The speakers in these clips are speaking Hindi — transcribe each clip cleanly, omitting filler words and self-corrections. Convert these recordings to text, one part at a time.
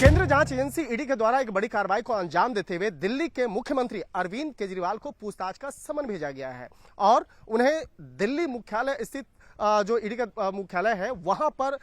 केंद्रीय जांच एजेंसी ईडी के द्वारा एक बड़ी कार्रवाई को अंजाम देते हुए दिल्ली के मुख्यमंत्री अरविंद केजरीवाल को पूछताछ का समन भेजा गया है और उन्हें दिल्ली मुख्यालय स्थित जो ईडी का मुख्यालय है वहां पर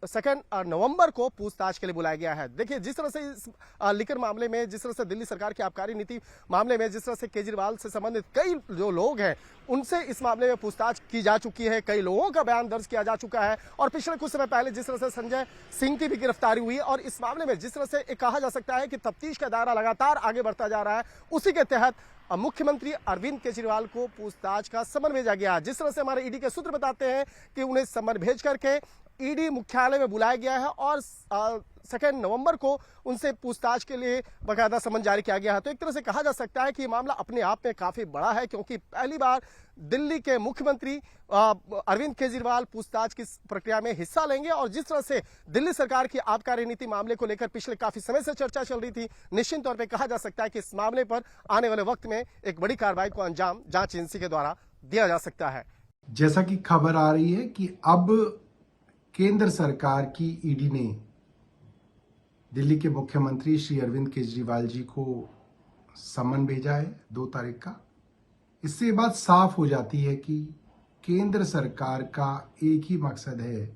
2 नवंबर को पूछताछ के लिए बुलाया गया है। देखिए, जिस तरह से इस लिकर मामले में, जिस तरह से दिल्ली सरकार की आबकारी नीति मामले में, जिस तरह से केजरीवाल से संबंधित कई जो लोग हैं उनसे इस मामले में पूछताछ की जा चुकी है, कई लोगों का बयान दर्ज किया जा चुका है और पिछले कुछ समय पहले जिस तरह से संजय सिंह की भी गिरफ्तारी हुई और इस मामले में जिस तरह से कहा जा सकता है कि तफ्तीश का दायरा लगातार आगे बढ़ता जा रहा है, उसी के तहत मुख्यमंत्री अरविंद केजरीवाल को पूछताछ का समन भेजा गया। जिस तरह से हमारे ईडी के सूत्र बताते हैं कि उन्हें समन भेज करके ईडी मुख्यालय में बुलाया गया है और 2 नवंबर को उनसे पूछताछ के लिए बाकायदा समन जारी किया गया है। तो एक तरह से कहा जा सकता है कि ये मामला अपने आप में काफी बड़ा है, क्योंकि पहली बार दिल्ली के मुख्यमंत्री अरविंद केजरीवाल पूछताछ की प्रक्रिया में हिस्सा लेंगे और जिस तरह से दिल्ली सरकार की आबकारी नीति मामले को लेकर पिछले काफी समय से चर्चा चल रही थी, निश्चित तौर पर कहा जा सकता है कि इस मामले पर आने वाले वक्त में एक बड़ी कार्रवाई को अंजाम जांच एजेंसी के द्वारा दिया जा सकता है। जैसा कि खबर आ रही है कि अब केंद्र सरकार की ईडी ने दिल्ली के मुख्यमंत्री श्री अरविंद केजरीवाल जी को समन भेजा है 2 तारीख का। इससे बात साफ हो जाती है कि केंद्र सरकार का एक ही मकसद है,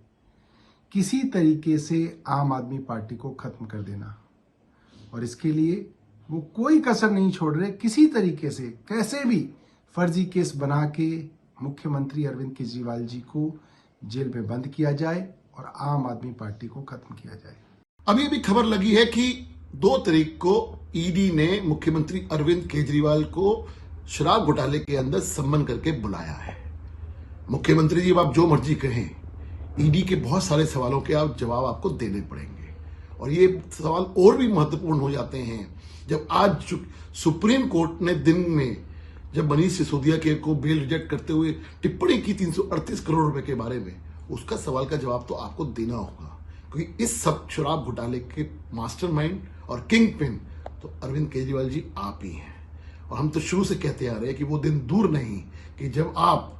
किसी तरीके से आम आदमी पार्टी को खत्म कर देना और इसके लिए वो कोई कसर नहीं छोड़ रहे। किसी तरीके से कैसे भी फर्जी केस बना के मुख्यमंत्री अरविंद केजरीवाल जी को जेल में बंद किया जाए और आम आदमी पार्टी को खत्म किया जाए। अभी भी खबर लगी है कि 2 तारीख को ईडी ने मुख्यमंत्री अरविंद केजरीवाल को शराब घोटाले के अंदर सम्मन करके बुलाया है। मुख्यमंत्री जी, आप जो मर्जी कहें, ईडी के बहुत सारे सवालों के जवाब आपको देने पड़ेंगे और ये सवाल और भी महत्वपूर्ण हो जाते हैं जब आज सुप्रीम कोर्ट ने दिन में जब मनीष सिसोदिया के को बेल रिजेक्ट करते हुए टिप्पणी की 338 करोड़ रुपए के बारे में, उसका सवाल का जवाब तो आपको देना होगा, क्योंकि इस सब शराब घोटाले के मास्टरमाइंड और किंग पिन तो अरविंद केजरीवाल जी आप ही हैं। और हम तो शुरू से कहते आ रहे हैं कि वो दिन दूर नहीं कि जब आप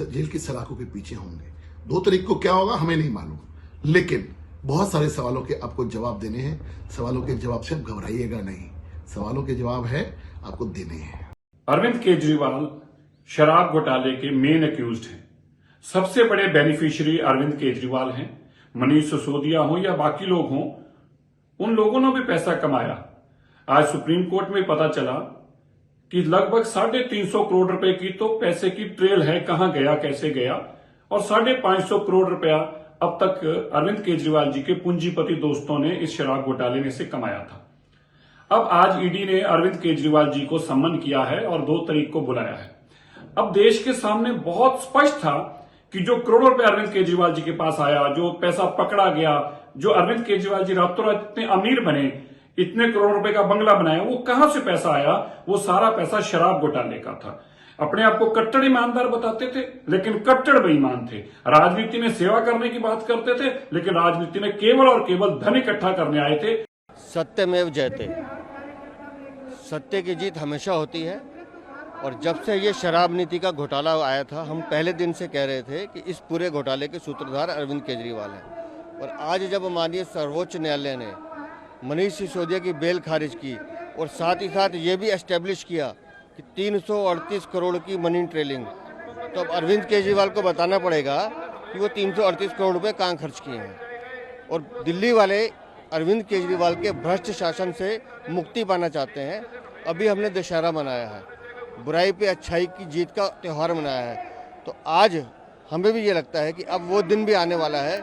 जेल की सलाखों के पीछे होंगे। 2 तारीख को क्या होगा हमें नहीं मालूम, लेकिन बहुत सारे सवालों के आपको जवाब देने हैं। सवालों के जवाब से आप घबराइएगा नहीं, सवालों के जवाब है आपको देने हैं। अरविंद केजरीवाल शराब घोटाले के मेन अक्यूज्ड हैं। सबसे बड़े बेनिफिशियरी अरविंद केजरीवाल हैं। मनीष सिसोदिया हो या बाकी लोग हों, उन लोगों ने भी पैसा कमाया। आज सुप्रीम कोर्ट में पता चला कि लगभग 350 करोड़ रुपए की तो पैसे की ट्रेल है, कहां गया कैसे गया, और 550 करोड़ रुपया अब तक अरविंद केजरीवाल जी के पूंजीपति दोस्तों ने इस शराब घोटाले में से कमाया था। अब आज ईडी ने अरविंद केजरीवाल जी को सम्मन किया है और 2 तारीख को बुलाया है। अब देश के सामने बहुत स्पष्ट था कि जो करोड़ों रुपए अरविंद केजरीवाल जी के पास आया, जो पैसा पकड़ा गया, जो अरविंद केजरीवाल जी रातों रात इतने अमीर बने, इतने करोड़ रुपए का बंगला बनाया, वो कहां से पैसा आया? वो सारा पैसा शराब घोटाले का था। अपने आप को कट्टर ईमानदार बताते थे, लेकिन कट्टर बेईमान थे। राजनीति में सेवा करने की बात करते थे, लेकिन राजनीति में केवल और केवल धन इकट्ठा करने आए थे। सत्यमेव जयते, सत्य की जीत हमेशा होती है। और जब से ये शराब नीति का घोटाला आया था, हम पहले दिन से कह रहे थे कि इस पूरे घोटाले के सूत्रधार अरविंद केजरीवाल हैं। और आज जब माननीय सर्वोच्च न्यायालय ने मनीष सिसोदिया की बेल खारिज की और साथ ही साथ ये भी एस्टेब्लिश किया कि 338 करोड़ की मनी ट्रेलिंग, तो अब अरविंद केजरीवाल को बताना पड़ेगा कि वो 338 करोड़ रुपए कहाँ खर्च किए हैं। और दिल्ली वाले अरविंद केजरीवाल के भ्रष्ट शासन से मुक्ति पाना चाहते हैं। अभी हमने दशहरा मनाया है, बुराई पे अच्छाई की जीत का त्यौहार मनाया है। तो आज हमें भी ये लगता है कि अब वो दिन भी आने वाला है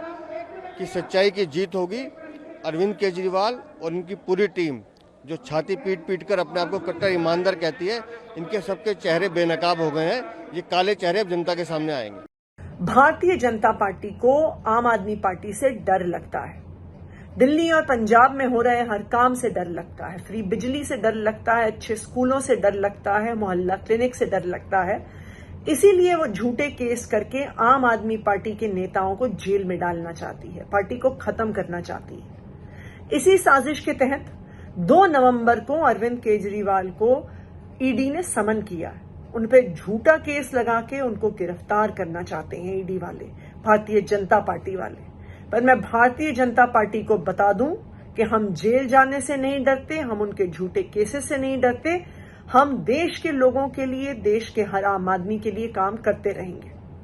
कि सच्चाई की जीत होगी। अरविंद केजरीवाल और इनकी पूरी टीम जो छाती पीट पीट कर अपने आप को कट्टर ईमानदार कहती है, इनके सबके चेहरे बेनकाब हो गए हैं। ये काले चेहरे अब जनता के सामने आएंगे। भारतीय जनता पार्टी को आम आदमी पार्टी से डर लगता है। दिल्ली और पंजाब में हो रहे हर काम से डर लगता है। फ्री बिजली से डर लगता है, अच्छे स्कूलों से डर लगता है, मोहल्ला क्लिनिक से डर लगता है। इसीलिए वो झूठे केस करके आम आदमी पार्टी के नेताओं को जेल में डालना चाहती है, पार्टी को खत्म करना चाहती है। इसी साजिश के तहत 2 नवंबर को अरविंद केजरीवाल को ईडी ने समन किया। उन पे झूठा केस लगा के उनको गिरफ्तार करना चाहते हैं ईडी वाले, भारतीय जनता पार्टी वाले। पर मैं भारतीय जनता पार्टी को बता दूं कि हम जेल जाने से नहीं डरते, हम उनके झूठे केसेस से नहीं डरते। हम देश के लोगों के लिए, देश के हर आम आदमी के लिए काम करते रहेंगे।